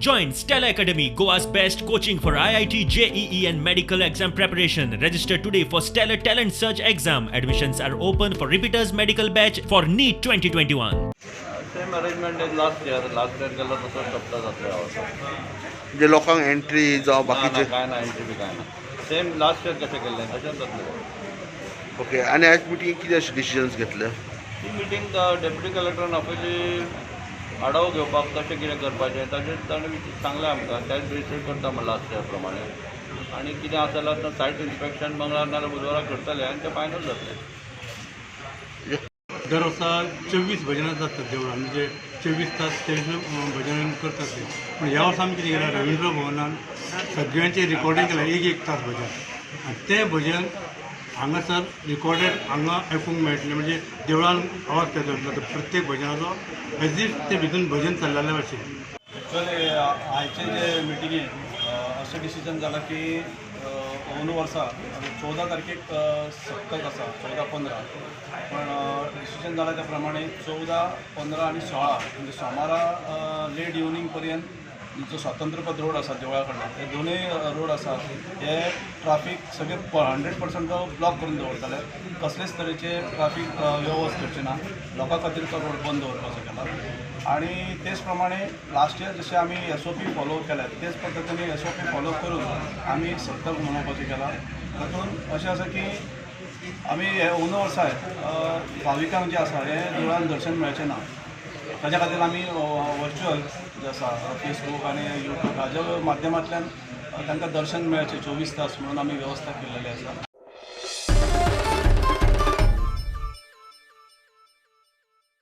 Join Stella Academy, Goa's best coaching for IIT, JEE and medical exam preparation. Register today for Stellar Talent Search exam. Admissions are open for repeaters medical batch for NEET 2021. Same arrangement is last year केलं तसं सप्ताह जातले म्हणजे लोकांक entry जावं बाकीचे काय ना एंट्री बी काय ना सेम लास्ट इयर कशें केल्लें तशेंच जातलें. ओके. आणि आज मिटींग कितें डिसिजन्स घेतले? ही मिटींग डेप्युटी कलेक्टरान आपली आढावो घेवपाक कशें कितें करपाचें ताचेर ताणें सांगलें आमकां त्याच बेसीस करता म्हणलें लास्ट इयर प्रमाणे. आनी कितें आसा जाल्यार सायट इन्स्पेक्शन मंगळार नाल्यार बुधवाराक करतले आनी तें फायनल जातलें. दर वर्सा 24 भजनां जातात देवळान, म्हणजे 24 तास 24 भजन करतात ते. पण ह्या वर्सा आमी कितें केलां, रवींद्र भवनान सगळ्यांचें रिकॉर्डिंग केलां, एक तास भजन. आनी तें भजन हांगासर रिकॉर्डेड हांगा आयकूंक मेळटलें, म्हणजे देवळान आवाज केलो प्रत्येक भजनाचो एज इफ ते भितून भजन चल्लेल्या भशेन. एक्चुअली आयचे जे मिटिंगेक अशें डिसिजन जालां की अंदू वर्सा 14 तारखेक सप्तक आसा 14-15, पण डिसिजन जाला त्या प्रमाणे 14, 15 आनी 16 म्हणजे सोमारा लेट इवनिंग पर्यंत जो स्वातंत्र्यपद रोड आसा देवळा कडल्यान हे दोनूय रोड आसात हे ट्राफीक सगळे 100% ब्लॉक करून दवरतले. कसलेच तरेचे ट्राफीक व्यवस्थ करचे ना. लोकां खातीर तो रोड बंद दवरपाचो केला. आणि तेच प्रमाणे लास्ट इयर जशें आमी SOP फॉलो केल्यात तेच पद्दतीन SOP फॉलो करून आमी सप्तक मनोवपाचें केलां. तातूंत अशें आसा की आमी हे अंदू वर्सा भाविकांक जे आसा हे देवळान दर्शन मेळचें ना. ताच्या खातीर आमी वर्च्युअल जे आसा फेसबूक आनी यूट्यूब हाच्या माध्यमांतल्यान तांकां दर्शन मेळचें 24 तास म्हणून आमी वेवस्था केल्लेली आसा.